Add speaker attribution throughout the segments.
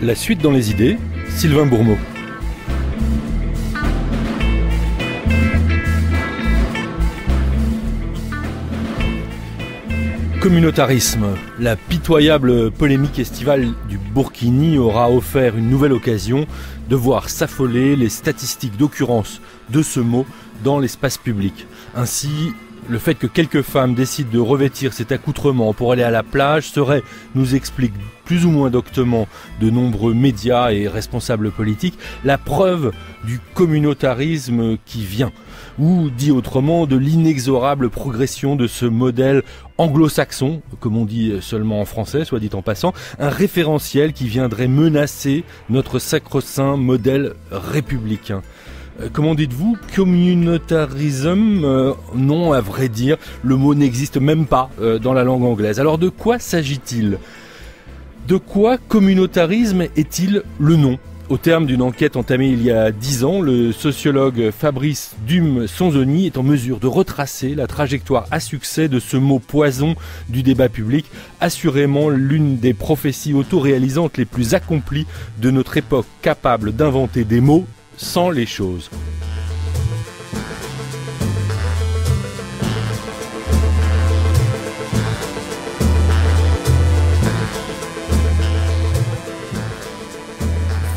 Speaker 1: La suite dans les idées, Sylvain Bourmeau. Communautarisme. La pitoyable polémique estivale du Burkini aura offert une nouvelle occasion de voir s'affoler les statistiques d'occurrence de ce mot dans l'espace public. Ainsi, le fait que quelques femmes décident de revêtir cet accoutrement pour aller à la plage serait, nous explique plus ou moins doctement de nombreux médias et responsables politiques, la preuve du communautarisme qui vient, ou dit autrement, de l'inexorable progression de ce modèle anglo-saxon, comme on dit seulement en français, soit dit en passant, un référentiel qui viendrait menacer notre sacro-saint modèle républicain. Comment dites-vous? Communautarisme? Non, à vrai dire, le mot n'existe même pas dans la langue anglaise. Alors de quoi s'agit-il? De quoi communautarisme est-il le nom? Au terme d'une enquête entamée il y a 10 ans, le sociologue Fabrice Dume-Sonzoni est en mesure de retracer la trajectoire à succès de ce mot poison du débat public, assurément l'une des prophéties autoréalisantes les plus accomplies de notre époque, capable d'inventer des mots sans les choses.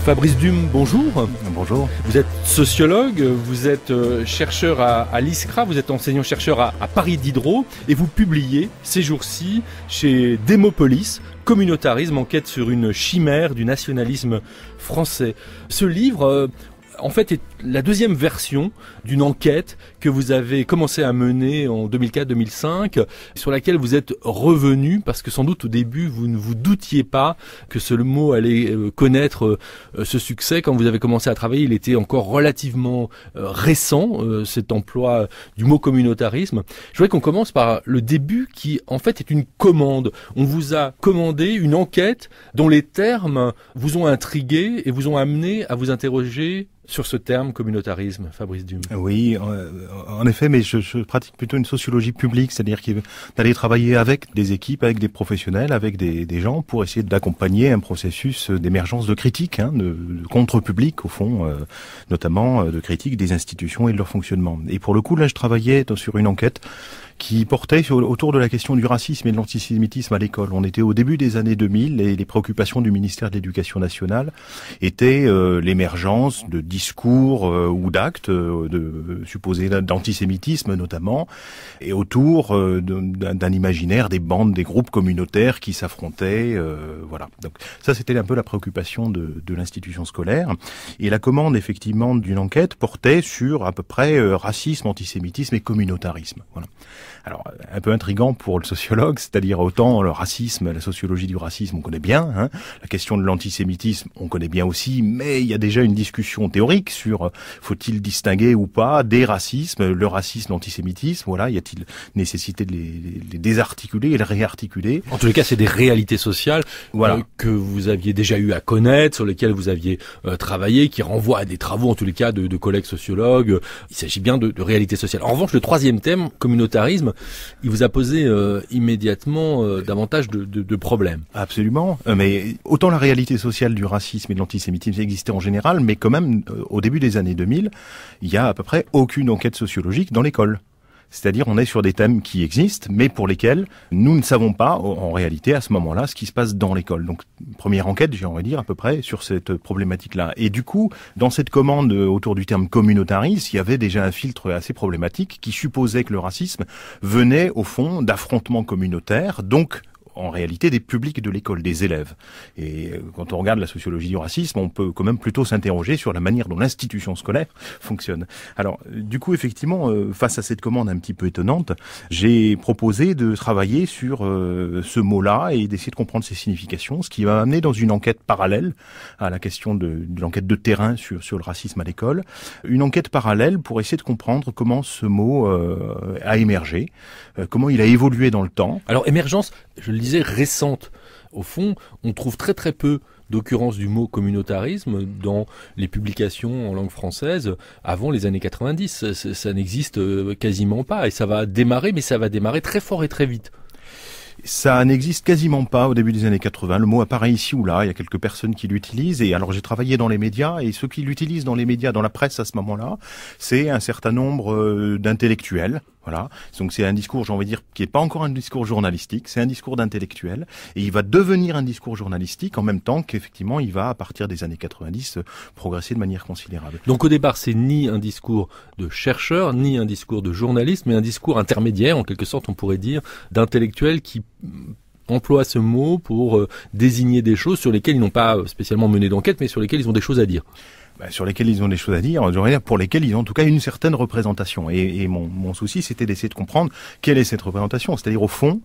Speaker 1: Fabrice Dume, bonjour.
Speaker 2: Bonjour.
Speaker 1: Vous êtes sociologue, vous êtes chercheur à l'ISCRA, vous êtes enseignant-chercheur à Paris Diderot et vous publiez ces jours-ci chez Démopolis, Communautarisme, enquête sur une chimère du nationalisme français. Ce livre, en fait, est la deuxième version d'une enquête que vous avez commencé à mener en 2004-2005, sur laquelle vous êtes revenu, parce que sans doute au début, vous ne vous doutiez pas que ce mot allait connaître ce succès. Quand vous avez commencé à travailler, il était encore relativement récent, cet emploi du mot communautarisme. Je voudrais qu'on commence par le début, qui en fait est une commande. On vous a commandé une enquête dont les termes vous ont intrigué et vous ont amené à vous interroger sur ce terme communautarisme, Fabrice Dume.
Speaker 2: Oui, en effet, mais je pratique plutôt une sociologie publique, c'est-à-dire d'aller travailler avec des équipes, avec des professionnels, avec des gens pour essayer d'accompagner un processus d'émergence de critique, de contre-public au fond, notamment de critique des institutions et de leur fonctionnement. Et pour le coup, là, je travaillais sur une enquête qui portait autour de la question du racisme et de l'antisémitisme à l'école. On était au début des années 2000 et les préoccupations du ministère de l'Éducation nationale étaient l'émergence de discours ou d'actes supposés d'antisémitisme notamment, et autour d'un imaginaire des bandes, des groupes communautaires qui s'affrontaient. Voilà. Donc ça, c'était un peu la préoccupation de l'institution scolaire. Et la commande, effectivement, d'une enquête portait sur à peu près racisme, antisémitisme et communautarisme. Voilà. Alors, un peu intriguant pour le sociologue, c'est-à-dire autant le racisme, la sociologie du racisme, on connaît bien, la question de l'antisémitisme, on connaît bien aussi, mais il y a déjà une discussion théorique sur faut-il distinguer ou pas des racismes, le racisme, l'antisémitisme, voilà, y a-t-il nécessité de les désarticuler et de les réarticuler?
Speaker 1: En tous les cas, c'est des réalités sociales
Speaker 2: voilà.
Speaker 1: Que vous aviez déjà eu à connaître, sur lesquelles vous aviez travaillé, qui renvoient à des travaux, en tous les cas, de collègues sociologues. Il s'agit bien de réalités sociales. En revanche, le troisième thème, communautarisme, il vous a posé immédiatement davantage de problèmes.
Speaker 2: Absolument, mais autant la réalité sociale du racisme et de l'antisémitisme existait en général, mais quand même, au début des années 2000, il y a à peu près aucune enquête sociologique dans l'école. C'est-à-dire, on est sur des thèmes qui existent, mais pour lesquels nous ne savons pas, en réalité, à ce moment-là, ce qui se passe dans l'école. Donc, première enquête, on va dire, à peu près, sur cette problématique-là. Et du coup, dans cette commande autour du terme communautarisme, il y avait déjà un filtre assez problématique qui supposait que le racisme venait, au fond, d'affrontements communautaires, donc en réalité des publics de l'école, des élèves. Et quand on regarde la sociologie du racisme, on peut quand même plutôt s'interroger sur la manière dont l'institution scolaire fonctionne. Alors, du coup, effectivement, face à cette commande un petit peu étonnante, j'ai proposé de travailler sur ce mot-là et d'essayer de comprendre ses significations, ce qui m'a amené dans une enquête parallèle à la question de l'enquête de terrain sur le racisme à l'école. Une enquête parallèle pour essayer de comprendre comment ce mot a émergé, comment il a évolué dans le temps.
Speaker 1: Alors, émergence, je le disais, récente. Au fond, on trouve très très peu d'occurrence du mot communautarisme dans les publications en langue française avant les années 90. Ça n'existe quasiment pas et ça va démarrer, mais ça va démarrer très fort et très vite.
Speaker 2: Ça n'existe quasiment pas au début des années 80. Le mot apparaît ici ou là. Il y a quelques personnes qui l'utilisent. Et alors, j'ai travaillé dans les médias, et ceux qui l'utilisent dans les médias, dans la presse à ce moment-là, c'est un certain nombre d'intellectuels. Voilà. Donc c'est un discours, j'ai envie de dire, qui n'est pas encore un discours journalistique, c'est un discours d'intellectuel, et il va devenir un discours journalistique en même temps qu'effectivement il va, à partir des années 90, progresser de manière considérable.
Speaker 1: Donc au départ, c'est ni un discours de chercheur, ni un discours de journaliste, mais un discours intermédiaire, en quelque sorte, on pourrait dire, d'intellectuels qui emploient ce mot pour désigner des choses sur lesquelles ils n'ont pas spécialement mené d'enquête, mais sur lesquelles ils ont des choses à dire.
Speaker 2: Sur lesquels ils ont des choses à dire, pour lesquels ils ont en tout cas une certaine représentation. Et mon souci, c'était d'essayer de comprendre quelle est cette représentation. C'est-à-dire, au fond,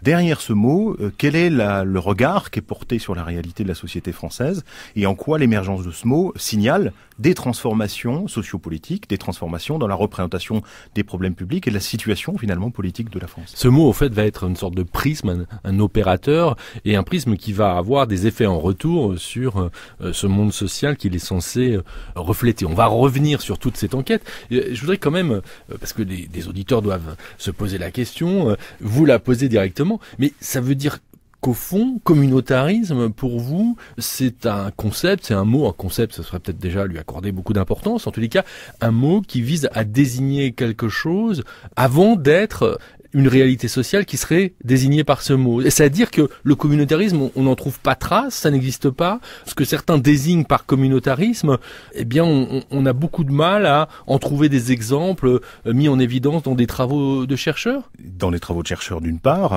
Speaker 2: derrière ce mot, quel est le regard qui est porté sur la réalité de la société française, et en quoi l'émergence de ce mot signale des transformations sociopolitiques, des transformations dans la représentation des problèmes publics et de la situation finalement politique de la France.
Speaker 1: Ce mot, au fait, va être une sorte de prisme, un opérateur, et un prisme qui va avoir des effets en retour sur ce monde social qu'il est censé refléter. On va revenir sur toute cette enquête. Je voudrais quand même, parce que des auditeurs doivent se poser la question, vous la posez directement, mais ça veut dire qu'au fond, communautarisme, pour vous, c'est un concept, c'est un mot, un concept, ça serait peut-être déjà lui accorder beaucoup d'importance, en tous les cas, un mot qui vise à désigner quelque chose avant d'être une réalité sociale qui serait désignée par ce mot. C'est-à-dire que le communautarisme, on n'en trouve pas trace, ça n'existe pas. Ce que certains désignent par communautarisme, eh bien, on a beaucoup de mal à en trouver des exemples mis en évidence dans des travaux de chercheurs.
Speaker 2: Dans les travaux de chercheurs, d'une part.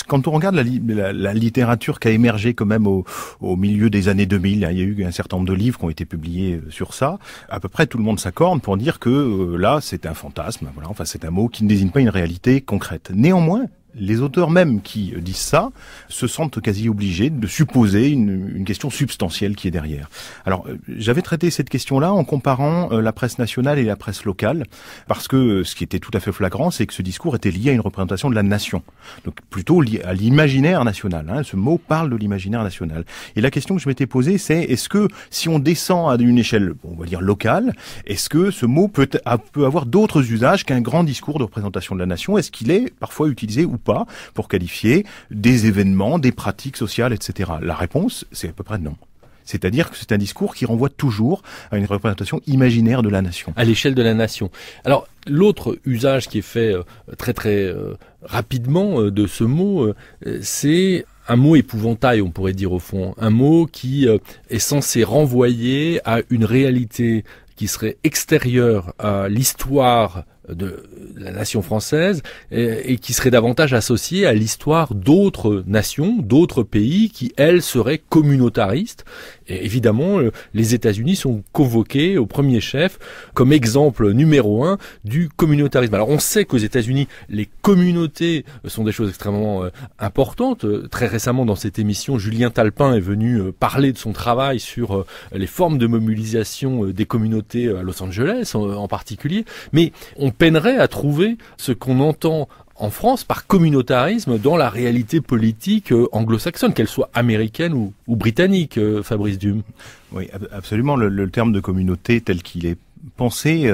Speaker 2: Quand on regarde la littérature qui a émergé quand même au milieu des années 2000, il y a eu un certain nombre de livres qui ont été publiés sur ça. À peu près tout le monde s'accorde pour dire que là, c'est un fantasme. Voilà, enfin, c'est un mot qui ne désigne pas une réalité concrète. Néanmoins, les auteurs même qui disent ça se sentent quasi obligés de supposer une question substantielle qui est derrière. Alors, j'avais traité cette question-là en comparant la presse nationale et la presse locale, parce que ce qui était tout à fait flagrant, c'est que ce discours était lié à une représentation de la nation, donc plutôt lié à l'imaginaire national. Ce mot parle de l'imaginaire national. Et la question que je m'étais posée, c'est est-ce que si on descend à une échelle, on va dire locale, est-ce que ce mot peut avoir d'autres usages qu'un grand discours de représentation de la nation? Est-ce qu'il est parfois utilisé ou pas pour qualifier des événements, des pratiques sociales, etc. La réponse, c'est à peu près non. C'est-à-dire que c'est un discours qui renvoie toujours à une représentation imaginaire de la nation.
Speaker 1: À l'échelle de la nation. Alors, l'autre usage qui est fait très très rapidement de ce mot, c'est un mot épouvantail, on pourrait dire au fond. Un mot qui est censé renvoyer à une réalité qui serait extérieure à l'histoire de la nation française et qui serait davantage associée à l'histoire d'autres nations, d'autres pays qui, elles, seraient communautaristes. Et évidemment, les États-Unis sont convoqués au premier chef comme exemple numéro 1 du communautarisme. Alors on sait qu'aux États-Unis, les communautés sont des choses extrêmement importantes. Très récemment, dans cette émission, Julien Talpin est venu parler de son travail sur les formes de mobilisation des communautés à Los Angeles en particulier. Mais on peinerait à trouver ce qu'on entend en France par communautarisme dans la réalité politique anglo-saxonne, qu'elle soit américaine ou britannique, Fabrice Dume.
Speaker 2: Oui, absolument. Le terme de communauté tel qu'il est pensé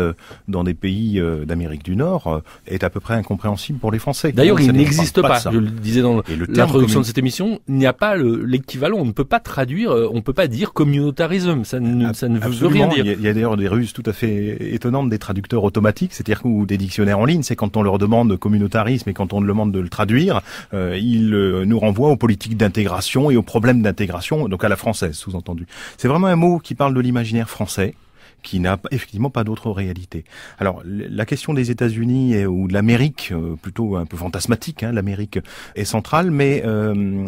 Speaker 2: dans des pays d'Amérique du Nord est à peu près incompréhensible pour les Français.
Speaker 1: D'ailleurs, il n'existe pas. Je le disais dans l'introduction de cette émission, il n'y a pas l'équivalent. On ne peut pas traduire, on ne peut pas dire communautarisme. Ça ne veut rien dire.
Speaker 2: Il y a d'ailleurs des ruses tout à fait étonnantes des traducteurs automatiques, c'est-à-dire ou des dictionnaires en ligne. C'est quand on leur demande communautarisme et quand on leur demande de le traduire, ils nous renvoient aux politiques d'intégration et aux problèmes d'intégration, donc à la française, sous-entendu. C'est vraiment un mot qui parle de l'imaginaire français, qui n'a effectivement pas d'autre réalité. Alors, la question des États-Unis ou de l'Amérique, plutôt un peu fantasmatique, l'Amérique est centrale, mais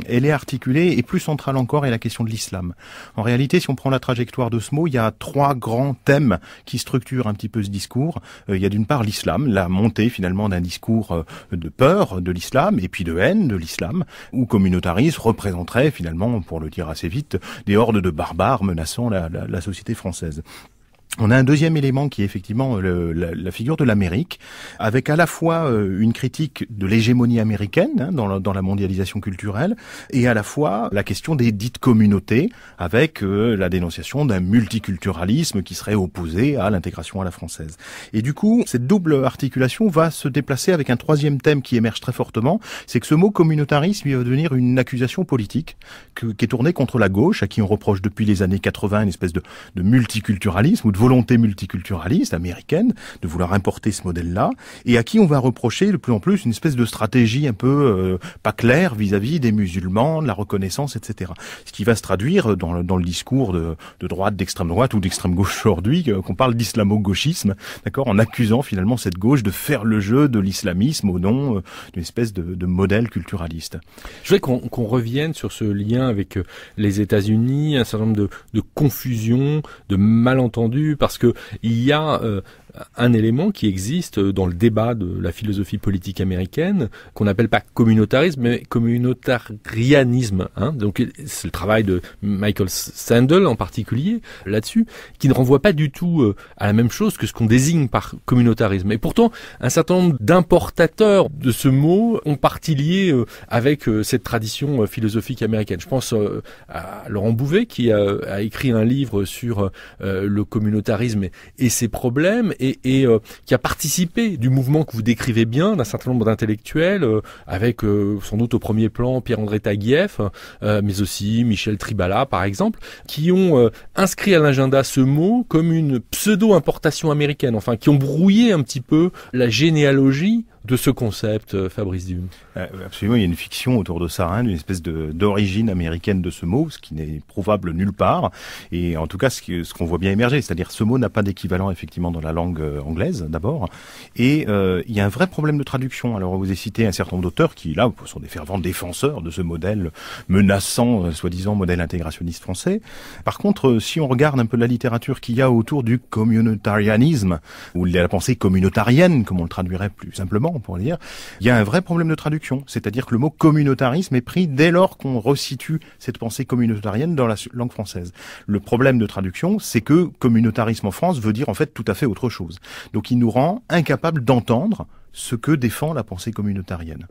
Speaker 2: elle est articulée, et plus centrale encore est la question de l'islam. En réalité, si on prend la trajectoire de ce mot, il y a trois grands thèmes qui structurent un petit peu ce discours. Il y a d'une part l'islam, la montée finalement d'un discours de peur de l'islam, et puis de haine de l'islam, où communautarisme représenterait finalement, pour le dire assez vite, des hordes de barbares menaçant la société française. On a un deuxième élément qui est effectivement la figure de l'Amérique, avec à la fois une critique de l'hégémonie américaine dans la mondialisation culturelle, et à la fois la question des dites communautés, avec la dénonciation d'un multiculturalisme qui serait opposé à l'intégration à la française. Et du coup, cette double articulation va se déplacer avec un troisième thème qui émerge très fortement, c'est que ce mot communautarisme il va devenir une accusation politique qui est tournée contre la gauche, à qui on reproche depuis les années 80 une espèce de multiculturalisme ou de volonté multiculturaliste américaine de vouloir importer ce modèle-là, et à qui on va reprocher de plus en plus une espèce de stratégie un peu pas claire vis-à-vis des musulmans, de la reconnaissance, etc. Ce qui va se traduire dans le discours de droite, d'extrême droite ou d'extrême gauche aujourd'hui, qu'on parle d'islamo-gauchisme, d'accord, en accusant finalement cette gauche de faire le jeu de l'islamisme au nom d'une espèce de modèle culturaliste.
Speaker 1: Je voudrais qu'on revienne sur ce lien avec les États-Unis, un certain nombre de confusions, de malentendus, parce que il y a un élément qui existe dans le débat de la philosophie politique américaine, qu'on n'appelle pas communautarisme, mais communautarianisme. Donc c'est le travail de Michael Sandel en particulier là-dessus, qui ne renvoie pas du tout à la même chose que ce qu'on désigne par communautarisme. Et pourtant, un certain nombre d'importateurs de ce mot ont partie liée avec cette tradition philosophique américaine. Je pense à Laurent Bouvet, qui a écrit un livre sur le communautarisme et ses problèmes, et qui a participé du mouvement que vous décrivez bien, d'un certain nombre d'intellectuels, avec sans doute au premier plan Pierre-André Taguieff, mais aussi Michel Tribala par exemple, qui ont inscrit à l'agenda ce mot comme une pseudo-importation américaine, enfin qui ont brouillé un petit peu la généalogie de ce concept, Fabrice Dume.
Speaker 2: Absolument, il y a une fiction autour de ça, une espèce d'origine américaine de ce mot, ce qui n'est prouvable nulle part, et en tout cas ce qu'on voit bien émerger, c'est-à-dire ce mot n'a pas d'équivalent effectivement dans la langue anglaise d'abord, et il y a un vrai problème de traduction. Alors vous avez cité un certain nombre d'auteurs qui là sont des fervents défenseurs de ce modèle menaçant, soi-disant modèle intégrationniste français. Par contre, si on regarde un peu la littérature qu'il y a autour du communautarianisme, ou de la pensée communautarienne, comme on le traduirait plus simplement, on pourrait dire, il y a un vrai problème de traduction. C'est-à-dire que le mot communautarisme est pris dès lors qu'on resitue cette pensée communautarienne dans la langue française. Le problème de traduction, c'est que communautarisme en France veut dire en fait tout à fait autre chose. Donc il nous rend incapables d'entendre ce que défend la pensée communautarienne.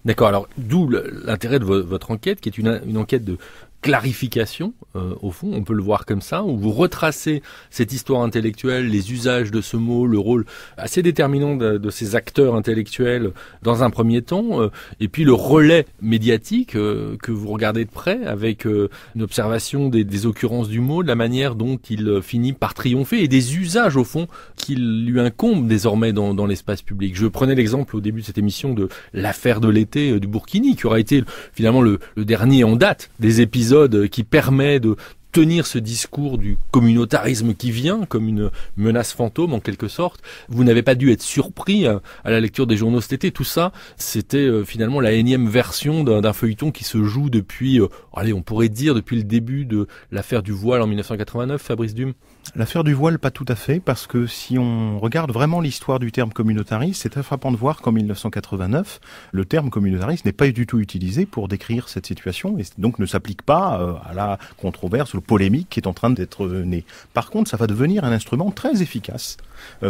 Speaker 1: D'accord, alors d'où l'intérêt de votre enquête, qui est une enquête de clarification, au fond, on peut le voir comme ça, où vous retracez cette histoire intellectuelle, les usages de ce mot, le rôle assez déterminant de ces acteurs intellectuels dans un premier temps, et puis le relais médiatique que vous regardez de près, avec une observation des occurrences du mot, de la manière dont il finit par triompher, et des usages, au fond, qu'il lui incombe désormais dans l'espace public. Je prenais l'exemple au début de cette émission de l'affaire de l'été du Burkini, qui aura été finalement le dernier en date des épisodes qui permet de tenir ce discours du communautarisme qui vient comme une menace fantôme en quelque sorte. Vous n'avez pas dû être surpris à la lecture des journaux cet été. Tout ça, c'était finalement la énième version d'un feuilleton qui se joue depuis, on pourrait dire depuis le début de l'affaire du voile en 1989, Fabrice Dume.
Speaker 2: L'affaire du voile, pas tout à fait, parce que si on regarde vraiment l'histoire du terme communautariste, c'est très frappant de voir qu'en 1989, le terme communautariste n'est pas du tout utilisé pour décrire cette situation, et donc ne s'applique pas à la controverse ou polémique qui est en train d'être née. Par contre, ça va devenir un instrument très efficace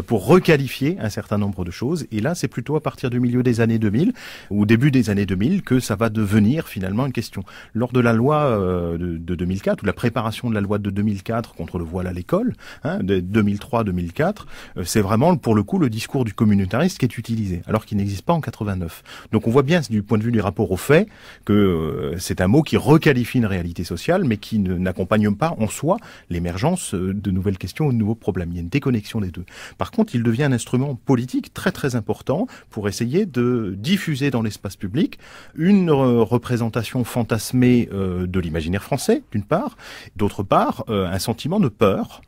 Speaker 2: pour requalifier un certain nombre de choses, et là, c'est plutôt à partir du milieu des années 2000, ou début des années 2000, que ça va devenir finalement une question. Lors de la loi de 2004, ou la préparation de la loi de 2004 contre le voile à l'école, de 2003-2004, c'est vraiment pour le coup le discours du communautariste qui est utilisé, alors qu'il n'existe pas en 89. Donc on voit bien du point de vue du rapport aux faits que c'est un mot qui requalifie une réalité sociale, mais qui n'accompagne pas en soi l'émergence de nouvelles questions ou de nouveaux problèmes. Il y a une déconnexion des deux. Par contre, il devient un instrument politique très très important pour essayer de diffuser dans l'espace public une représentation fantasmée de l'imaginaire français, d'une part, d'autre part, un sentiment de peur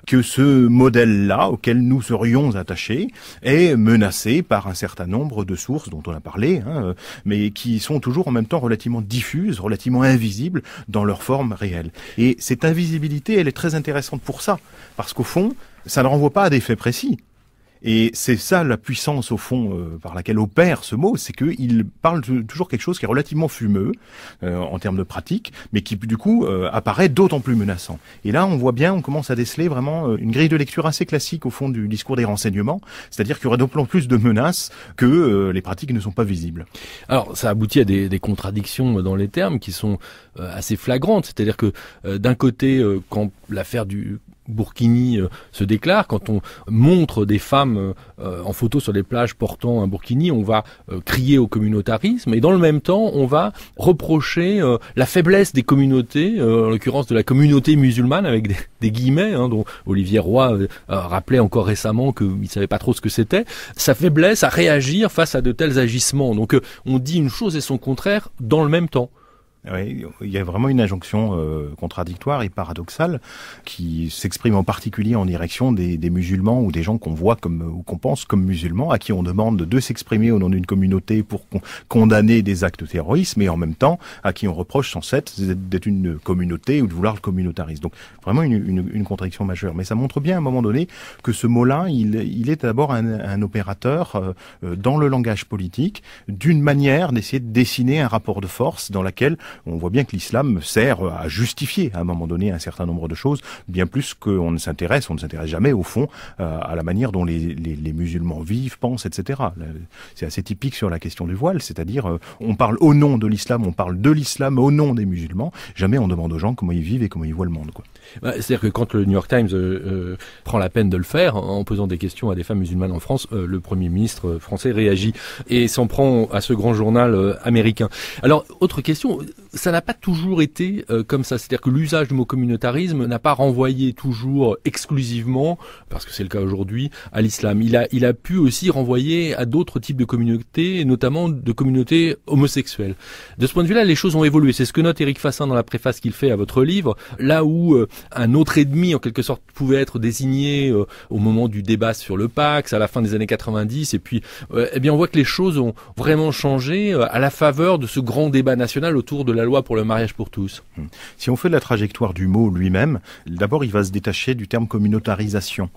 Speaker 2: que ce modèle-là, auquel nous serions attachés, est menacé par un certain nombre de sources dont on a parlé, mais qui sont toujours en même temps relativement diffuses, relativement invisibles dans leur forme réelle. Et cette invisibilité, elle est très intéressante pour ça, parce qu'au fond, ça ne renvoie pas à des faits précis. Et c'est ça la puissance au fond par laquelle opère ce mot, c'est qu'il parle toujours quelque chose qui est relativement fumeux en termes de pratique, mais qui du coup apparaît d'autant plus menaçant. Et là on voit bien, on commence à déceler vraiment une grille de lecture assez classique au fond du discours des renseignements, c'est-à-dire qu'il y aurait d'autant plus de menaces que les pratiques ne sont pas visibles.
Speaker 1: Alors ça aboutit à des contradictions dans les termes qui sont assez flagrantes, c'est-à-dire que d'un côté, quand l'affaire du Burkini se déclare, quand on montre des femmes en photo sur les plages portant un burkini, on va crier au communautarisme, et dans le même temps on va reprocher la faiblesse des communautés, en l'occurrence de la communauté musulmane avec des guillemets, dont Olivier Roy rappelait encore récemment qu'il ne savait pas trop ce que c'était, sa faiblesse à réagir face à de tels agissements. Donc on dit une chose et son contraire dans le même temps.
Speaker 2: Oui, il y a vraiment une injonction contradictoire et paradoxale qui s'exprime en particulier en direction des musulmans ou des gens qu'on voit comme ou qu'on pense comme musulmans, à qui on demande de s'exprimer au nom d'une communauté pour condamner des actes de terrorisme, et en même temps à qui on reproche sans cesse d'être une communauté ou de vouloir le communautarisme. Donc vraiment une contradiction majeure. Mais ça montre bien à un moment donné que ce mot-là, il est d'abord un opérateur dans le langage politique, d'une manière d'essayer de dessiner un rapport de force dans laquelle on voit bien que l'islam sert à justifier à un moment donné un certain nombre de choses, bien plus qu'on ne s'intéresse jamais au fond à la manière dont les musulmans vivent, pensent, etc. C'est assez typique sur la question du voile, c'est-à-dire on parle au nom de l'islam, on parle de l'islam au nom des musulmans, jamais on demande aux gens comment ils vivent et comment ils voient le monde, quoi.
Speaker 1: C'est-à-dire que quand le New York Times prend la peine de le faire, en posant des questions à des femmes musulmanes en France, le Premier ministre français réagit et s'en prend à ce grand journal américain. Alors, autre question, ça n'a pas toujours été comme ça, c'est-à-dire que l'usage du mot communautarisme n'a pas renvoyé toujours exclusivement, parce que c'est le cas aujourd'hui, à l'islam. Il a pu aussi renvoyer à d'autres types de communautés, notamment de communautés homosexuelles. De ce point de vue-là, les choses ont évolué. C'est ce que note Éric Fassin dans la préface qu'il fait à votre livre, là où un autre ennemi, en quelque sorte, pouvait être désigné au moment du débat sur le Pacs, à la fin des années 90, et puis, eh bien, on voit que les choses ont vraiment changé à la faveur de ce grand débat national autour de la loi pour le mariage pour tous.
Speaker 2: Si on fait la trajectoire du mot lui-même, d'abord, il va se détacher du terme communautarisation,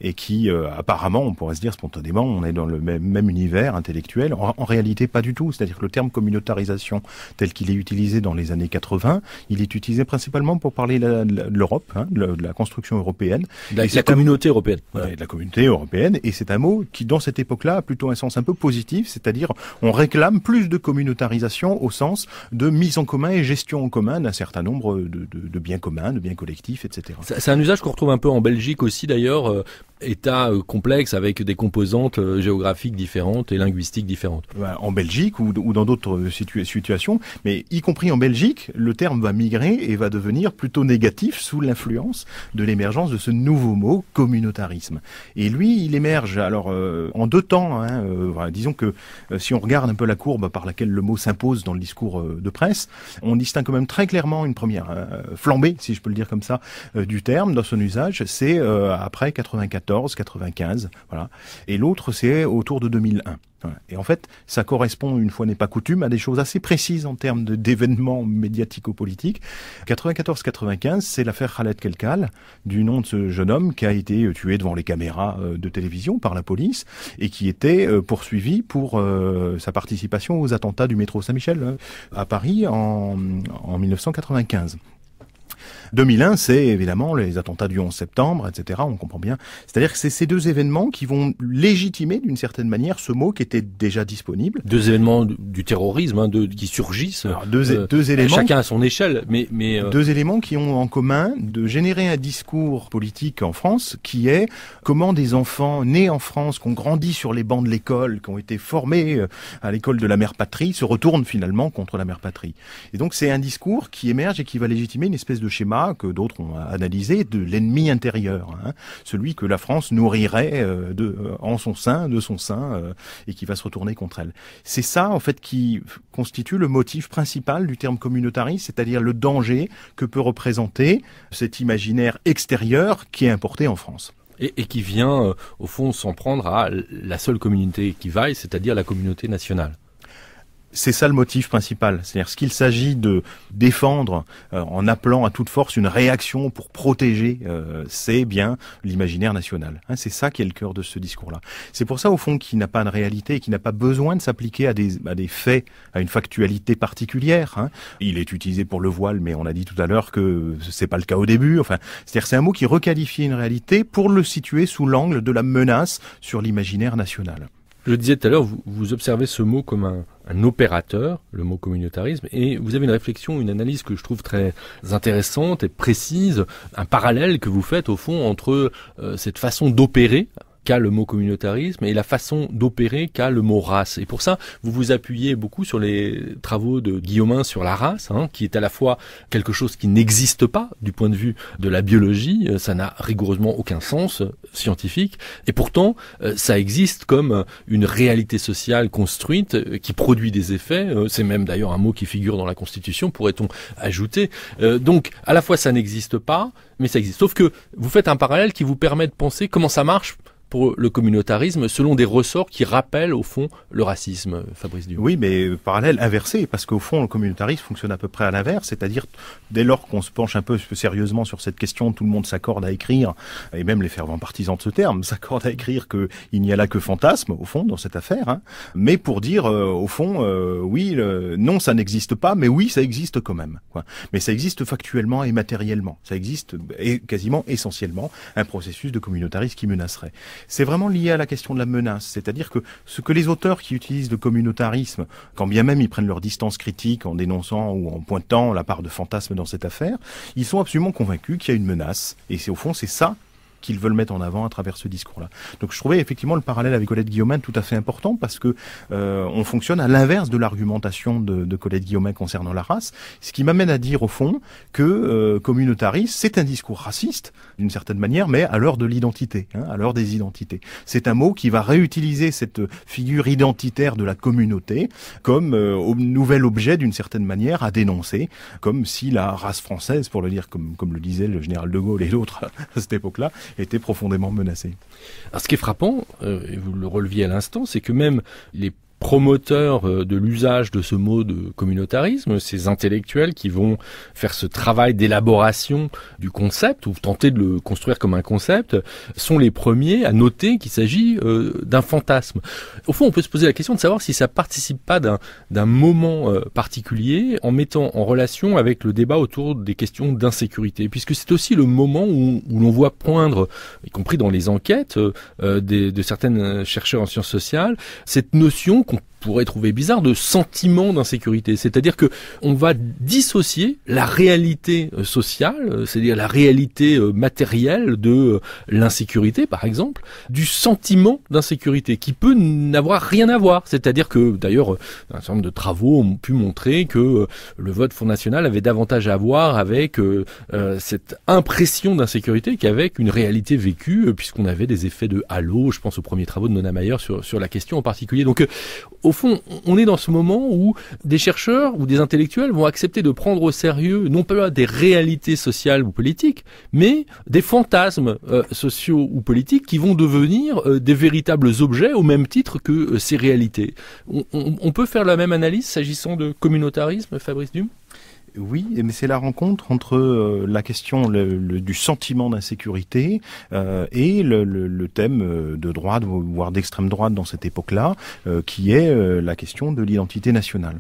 Speaker 2: et qui, apparemment, on pourrait se dire spontanément, on est dans le même univers intellectuel. En réalité, pas du tout. C'est-à-dire que le terme communautarisation, tel qu'il est utilisé dans les années 80, il est utilisé principalement pour parler de l'Europe, de la construction européenne.
Speaker 1: La communauté européenne.
Speaker 2: Voilà. De la communauté européenne. Et c'est un mot qui, dans cette époque-là, a plutôt un sens un peu positif, c'est-à-dire on réclame plus de communautarisation au sens de mise en commun et gestion en commun d'un certain nombre de biens communs, de biens collectifs, etc.
Speaker 1: C'est un usage qu'on retrouve un peu en Belgique aussi d'ailleurs, État complexe avec des composantes géographiques différentes et linguistiques différentes.
Speaker 2: En Belgique ou dans d'autres situations, mais y compris en Belgique, le terme va migrer et va devenir plutôt négatif sous l'influence de l'émergence de ce nouveau mot, communautarisme. Et lui, il émerge alors en deux temps. Disons que si on regarde un peu la courbe par laquelle le mot s'impose dans le discours de presse, on distingue quand même très clairement une première flambée, si je peux le dire comme ça, du terme dans son usage, c'est après 94, 95, voilà. Et l'autre, c'est autour de 2001. Voilà. Et en fait, ça correspond, une fois n'est pas coutume, à des choses assez précises en termes d'événements médiatico-politiques. 94-95, c'est l'affaire Khaled Kelkal, du nom de ce jeune homme qui a été tué devant les caméras de télévision par la police et qui était poursuivi pour sa participation aux attentats du métro Saint-Michel à Paris en 1995. 2001, c'est évidemment les attentats du 11 septembre, etc. On comprend bien. C'est-à-dire que c'est ces deux événements qui vont légitimer d'une certaine manière ce mot qui était déjà disponible.
Speaker 1: Deux événements du terrorisme qui surgissent.
Speaker 2: Alors, deux éléments.
Speaker 1: Chacun à son échelle, mais
Speaker 2: deux éléments qui ont en commun de générer un discours politique en France qui est comment des enfants nés en France, qui ont grandi sur les bancs de l'école, qui ont été formés à l'école de la mère patrie, se retournent finalement contre la mère patrie. Et donc c'est un discours qui émerge et qui va légitimer une espèce de schéma que d'autres ont analysé de l'ennemi intérieur, celui que la France nourrirait en son sein, de son sein, et qui va se retourner contre elle. C'est ça en fait qui constitue le motif principal du terme communautariste, c'est-à-dire le danger que peut représenter cet imaginaire extérieur qui est importé en France.
Speaker 1: Et qui vient au fond s'en prendre à la seule communauté qui vaille, c'est-à-dire la communauté nationale.
Speaker 2: C'est ça le motif principal. C'est-à-dire ce qu'il s'agit de défendre en appelant à toute force une réaction pour protéger, c'est bien l'imaginaire national. C'est ça qui est le cœur de ce discours-là. C'est pour ça, au fond, qu'il n'a pas de réalité et qu'il n'a pas besoin de s'appliquer à des faits, à une factualité particulière. Il est utilisé pour le voile, mais on a dit tout à l'heure que c'est pas le cas au début. Enfin, c'est-à-dire c'est un mot qui requalifie une réalité pour le situer sous l'angle de la menace sur l'imaginaire national.
Speaker 1: Je le disais tout à l'heure, vous observez ce mot comme un opérateur, le mot communautarisme, et vous avez une réflexion, une analyse que je trouve très intéressante et précise, un parallèle que vous faites au fond entre cette façon d'opérer qu'a le mot communautarisme et la façon d'opérer qu'a le mot race. Et pour ça, vous vous appuyez beaucoup sur les travaux de Guillaumin sur la race, qui est à la fois quelque chose qui n'existe pas du point de vue de la biologie, ça n'a rigoureusement aucun sens scientifique, et pourtant ça existe comme une réalité sociale construite qui produit des effets, c'est même d'ailleurs un mot qui figure dans la Constitution, pourrait-on ajouter. Donc à la fois ça n'existe pas, mais ça existe. Sauf que vous faites un parallèle qui vous permet de penser comment ça marche pour le communautarisme, selon des ressorts qui rappellent au fond le racisme, Fabrice Diom.
Speaker 2: Oui, mais parallèle inversé, parce qu'au fond, le communautarisme fonctionne à peu près à l'inverse, c'est-à-dire dès lors qu'on se penche un peu sérieusement sur cette question, tout le monde s'accorde à écrire, et même les fervents partisans de ce terme s'accordent à écrire qu'il n'y a là que fantasme, au fond, dans cette affaire, mais pour dire, au fond, oui, non, ça n'existe pas, mais oui, ça existe quand même. Mais ça existe factuellement et matériellement. Ça existe quasiment essentiellement un processus de communautarisme qui menacerait. C'est vraiment lié à la question de la menace, c'est-à-dire que ce que les auteurs qui utilisent le communautarisme, quand bien même ils prennent leur distance critique en dénonçant ou en pointant la part de fantasme dans cette affaire, ils sont absolument convaincus qu'il y a une menace, et au fond c'est ça qu'ils veulent mettre en avant à travers ce discours-là. Donc je trouvais effectivement le parallèle avec Colette Guillaumin tout à fait important parce que on fonctionne à l'inverse de l'argumentation de Colette Guillaumin concernant la race, ce qui m'amène à dire au fond que communautarisme, c'est un discours raciste d'une certaine manière, mais à l'heure de l'identité, à l'heure des identités. C'est un mot qui va réutiliser cette figure identitaire de la communauté comme nouvel objet d'une certaine manière à dénoncer, comme si la race française, pour le dire comme le disait le général de Gaulle et d'autres à cette époque-là, était profondément menacée.
Speaker 1: Alors, ce qui est frappant, et vous le releviez à l'instant, c'est que même les promoteurs de l'usage de ce mot de communautarisme, ces intellectuels qui vont faire ce travail d'élaboration du concept ou tenter de le construire comme un concept, sont les premiers à noter qu'il s'agit d'un fantasme. Au fond, on peut se poser la question de savoir si ça participe pas d'un moment particulier en mettant en relation avec le débat autour des questions d'insécurité, puisque c'est aussi le moment où l'on voit poindre, y compris dans les enquêtes de certains chercheurs en sciences sociales, cette notion qu'on pourrait trouver bizarre de sentiment d'insécurité, c'est-à-dire que on va dissocier la réalité sociale, c'est-à-dire la réalité matérielle de l'insécurité par exemple, du sentiment d'insécurité qui peut n'avoir rien à voir, c'est-à-dire que d'ailleurs un certain nombre de travaux ont pu montrer que le vote Front National avait davantage à voir avec cette impression d'insécurité qu'avec une réalité vécue, puisqu'on avait des effets de halo, je pense aux premiers travaux de Nona Mayer sur la question en particulier. Donc au fond, on est dans ce moment où des chercheurs ou des intellectuels vont accepter de prendre au sérieux non pas des réalités sociales ou politiques, mais des fantasmes sociaux ou politiques qui vont devenir des véritables objets au même titre que ces réalités. On peut faire la même analyse s'agissant de communautarisme, Fabrice Diom ?
Speaker 2: Oui, mais c'est la rencontre entre la question du sentiment d'insécurité et le thème de droite, voire d'extrême droite dans cette époque-là, qui est la question de l'identité nationale.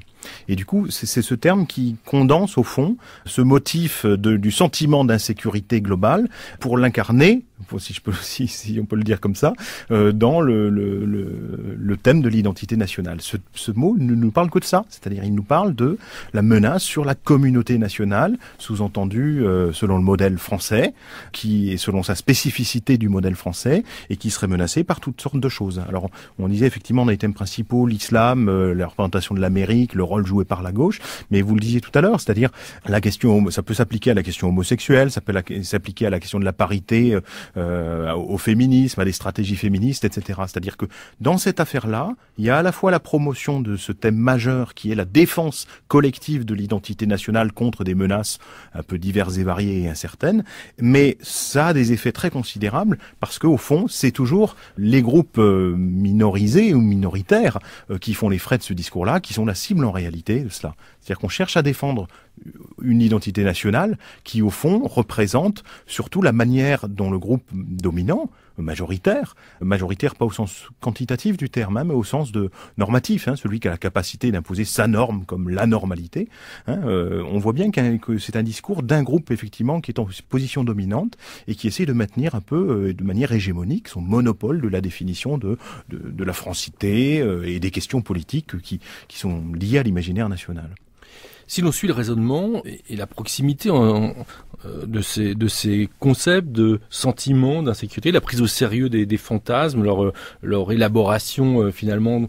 Speaker 2: Et du coup, c'est ce terme qui condense au fond ce motif du sentiment d'insécurité globale pour l'incarner, si on peut le dire comme ça, dans le thème de l'identité nationale. Ce mot ne nous parle que de ça, c'est-à-dire il nous parle de la menace sur la communauté nationale, sous-entendu selon le modèle français, qui est selon sa spécificité du modèle français, et qui serait menacée par toutes sortes de choses. Alors, on disait effectivement dans les thèmes principaux, l'islam, la représentation de l'Amérique, l'Europe, rôle joué par la gauche. Mais vous le disiez tout à l'heure, c'est-à-dire la question, ça peut s'appliquer à la question homosexuelle, ça peut s'appliquer à la question de la parité, au féminisme, à des stratégies féministes, etc. C'est-à-dire que dans cette affaire-là, il y a à la fois la promotion de ce thème majeur qui est la défense collective de l'identité nationale contre des menaces un peu diverses et variées et incertaines, mais ça a des effets très considérables parce que au fond, c'est toujours les groupes minorisés ou minoritaires qui font les frais de ce discours-là, qui sont la cible en réalité de cela. C'est-à-dire qu'on cherche à défendre une identité nationale qui, au fond, représente surtout la manière dont le groupe dominant, majoritaire pas au sens quantitatif du terme, mais au sens de normatif, celui qui a la capacité d'imposer sa norme comme la normalité. On voit bien que c'est un discours d'un groupe, effectivement, qui est en position dominante et qui essaie de maintenir un peu, de manière hégémonique, son monopole de la définition de la francité et des questions politiques qui sont liées à l'imaginaire national.
Speaker 1: Si l'on suit le raisonnement et la proximité de ces concepts de sentiments d'insécurité, la prise au sérieux des fantasmes, leur élaboration finalement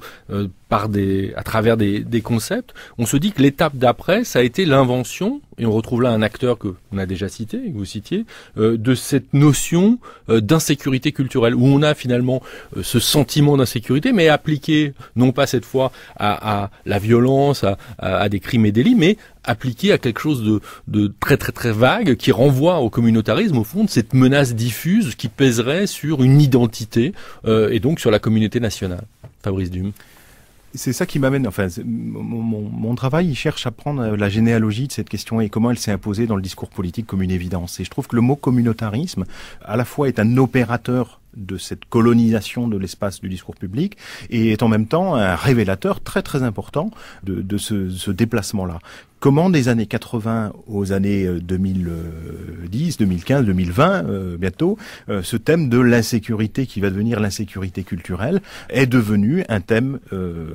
Speaker 1: à travers des concepts, on se dit que l'étape d'après, ça a été l'invention, et on retrouve là un acteur que on a déjà cité, que vous citiez, de cette notion d'insécurité culturelle, où on a finalement ce sentiment d'insécurité, mais appliqué non pas cette fois à la violence, à des crimes et délits, mais appliqué à quelque chose de très très très vague, qui renvoie au communautarisme, au fond, de cette menace diffuse qui pèserait sur une identité, et donc sur la communauté nationale. Fabrice Dume.
Speaker 2: C'est ça qui m'amène, mon travail, il cherche à prendre la généalogie de cette question et comment elle s'est imposée dans le discours politique comme une évidence. Et je trouve que le mot communautarisme, à la fois est un opérateur de cette colonisation de l'espace du discours public et est en même temps un révélateur très très important de ce déplacement-là. Comment des années 80 aux années 2010, 2015, 2020, bientôt, ce thème de l'insécurité qui va devenir l'insécurité culturelle est devenu un thème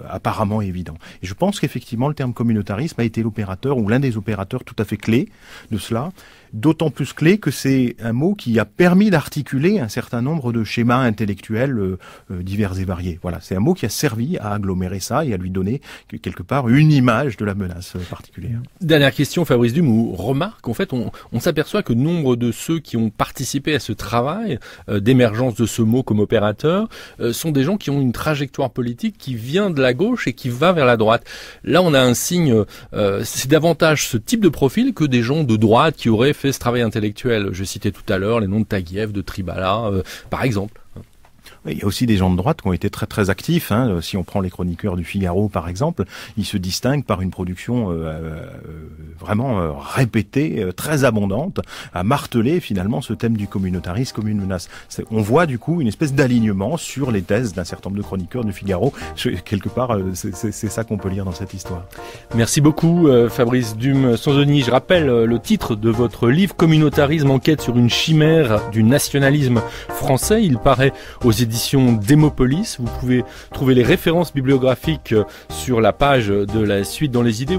Speaker 2: apparemment évident. Et je pense qu'effectivement le terme communautarisme a été l'opérateur ou l'un des opérateurs tout à fait clés de cela. D'autant plus clé que c'est un mot qui a permis d'articuler un certain nombre de schémas intellectuels divers et variés. Voilà, c'est un mot qui a servi à agglomérer ça et à lui donner quelque part une image de la menace particulière.
Speaker 1: Dernière question, Fabrice Dume, ou remarque, en fait, on s'aperçoit que nombre de ceux qui ont participé à ce travail d'émergence de ce mot comme opérateur sont des gens qui ont une trajectoire politique qui vient de la gauche et qui va vers la droite. Là, on a un signe, c'est davantage ce type de profil que des gens de droite qui auraient fait ce travail intellectuel. Je citais tout à l'heure les noms de Taguieff, de Tribala, par exemple.
Speaker 2: Il y a aussi des gens de droite qui ont été très très actifs. Si on prend les chroniqueurs du Figaro par exemple, ils se distinguent par une production vraiment répétée, très abondante, à marteler finalement ce thème du communautarisme comme une menace. On voit du coup une espèce d'alignement sur les thèses d'un certain nombre de chroniqueurs du Figaro. Quelque part, c'est ça qu'on peut lire dans cette histoire.
Speaker 1: Merci beaucoup Fabrice Dume-Sanzoni. Je rappelle le titre de votre livre, Communautarisme, enquête sur une chimère du nationalisme français. Il paraît aux éditions Démopolis. Vous pouvez trouver les références bibliographiques sur la page de la suite dans les idées.